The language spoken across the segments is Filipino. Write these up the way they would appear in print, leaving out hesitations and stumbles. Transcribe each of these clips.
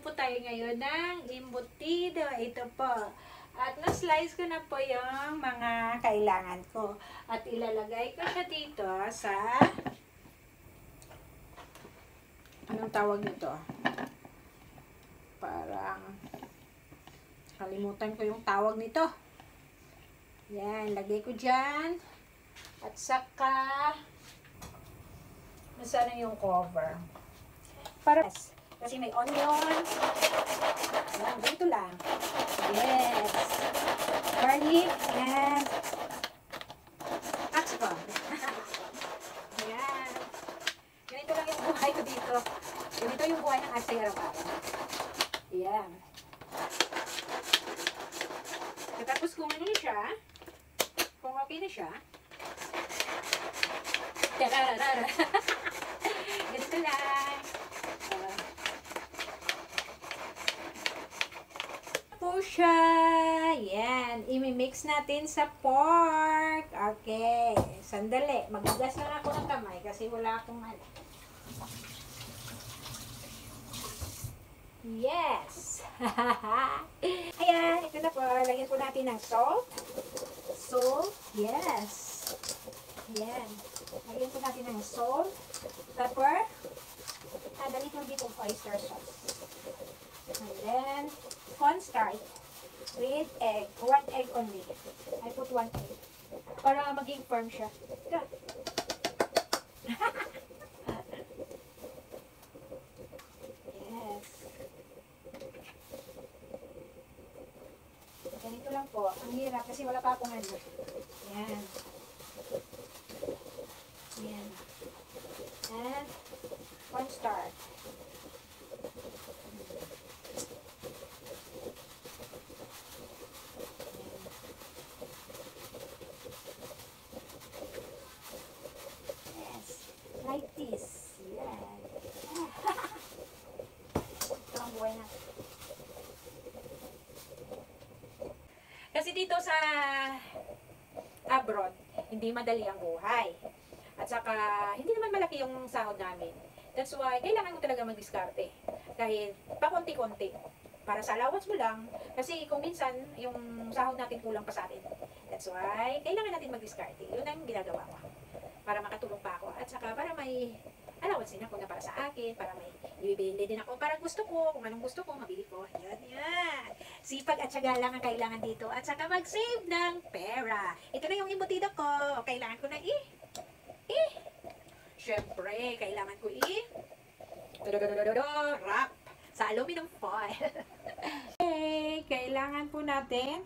po tayo ngayon ng embutido. Ito po. At na-slice ko na po yung mga kailangan ko. At ilalagay ko siya dito sa... Anong tawag nito? Parang... Kalimutan ko yung tawag nito. Yan, lagay ko dyan. At saka... Nasaan na yung cover? Para... Kasi may onion. Yan, dito lang. Yes. Garlic and axpon. Yan. Ganito lang yung buhay ko dito. Ganito yung buhay ng asay araw-araw. Yan. Tapos kung ano na siya, kung okay na siya, tararara. Ganito lang. Po siya. Yan. I-mix natin sa pork. Okay. Sandali. Maghugas lang ako ng kamay kasi wala akong ano. Yes. Ayan. Ito na po. Lagyan po natin ng salt. Salt. Yes. Yan. Lagyan po natin ng salt. Pepper. And a little bit of oyster sauce. And then, cornstarch with egg. 1 egg only. I put 1 egg. Para maging firm siya. Yes. Ganito lang po. Ang hirap kasi wala pa akong ano. Yan. Yan. And cornstarch. Like this. Yeah. Ito ang buhay na. Kasi dito sa abroad, hindi madali ang buhay. At saka, hindi naman malaki yung sahod namin. That's why, kailangan mo talaga mag-diskarte. Kahit pakonti-konti. Para sa allowance mo lang. Kasi kung minsan, yung sahod natin kulang pa sa atin. That's why, kailangan natin mag-diskarte. Yun ang ginagawa ko. Para makatulong pa ako. At saka para may allowance din ako na para sa akin, para may ibibili din ako. Para gusto ko, kung anong gusto ko, mabili ko. Yan, yan. Sipag at syaga lang ang kailangan dito. At saka mag-save ng pera. Ito na yung embutido ko. O, kailangan ko na Siyempre, kailangan ko wrap sa aluminum foil. Okay, kailangan po natin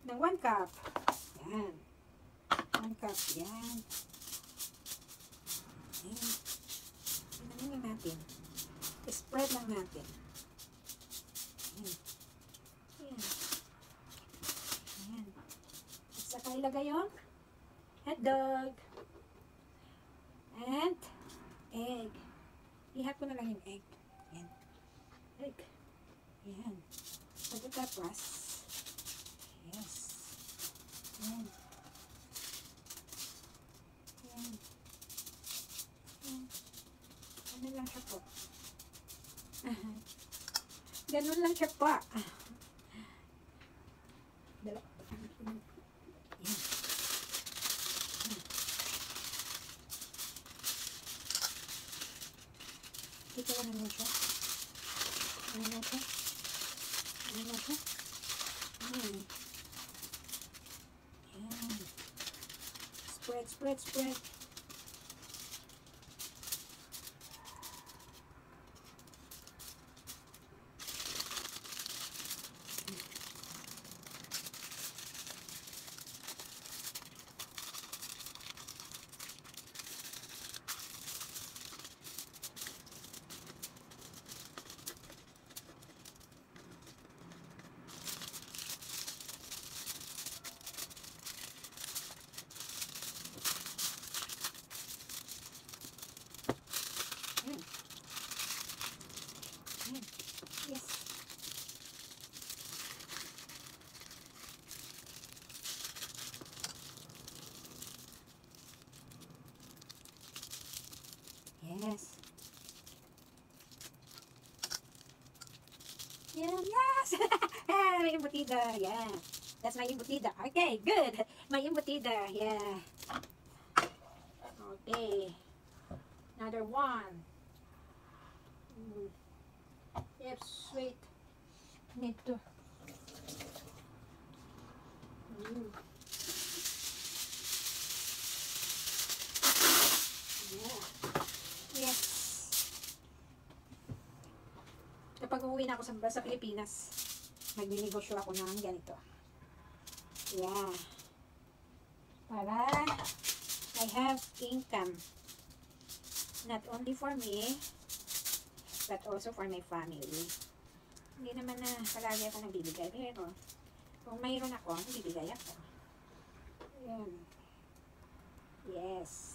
ng 1 cup. Yan. 1 cup. Yan. Ano natin? Spread lang natin. Ayan. Ayan. Ayan. At saka ilagay yung hotdog. And egg. Ihap ko na lang yung egg. Ayan. Egg. Ayan. Pagkatapos. Yes. Ayan. Ayan. Ano lang siya po. Ganun lang siya po. Dala. Yan. Dito lang naman siya. Ano na siya? Ano na siya? Ayan. Ayan. Spread, spread, spread. Yeah, yes! Ah, may embutida. Yeah. That's my embutida. Okay, good. My embutida. Yeah. Okay. Another one. Mm. Yep, sweet. Need to. Mm. Yeah. Yes. Kapag uuwi na ako sa Pilipinas, magninegosyo ako ng ganito. Yeah. Para I have income. Not only for me, but also for my family. Hindi naman na palagi ako nagbibigay. Pero, kung mayroon ako, nagbibigay ako. Ayan. Yes. Yes.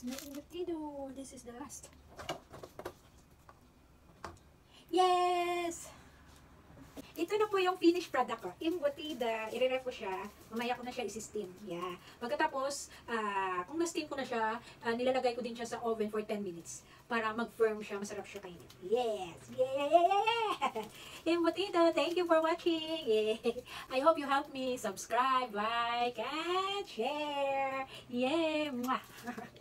Let's make the video. This is the last. Yes! Ito na po yung finished product ko. Embutida. I-ref ko siya. Mamaya ko na siya isi-steam. Yeah. Pagkatapos, kung na-steam ko na siya, nilalagay ko din siya sa oven for 10 minutes para mag-firm siya. Masarap siya kainin. Yes! Yeah! Embutida, thank you for watching. Yeah. I hope you help me subscribe, like, and share. Yeah! Mwah.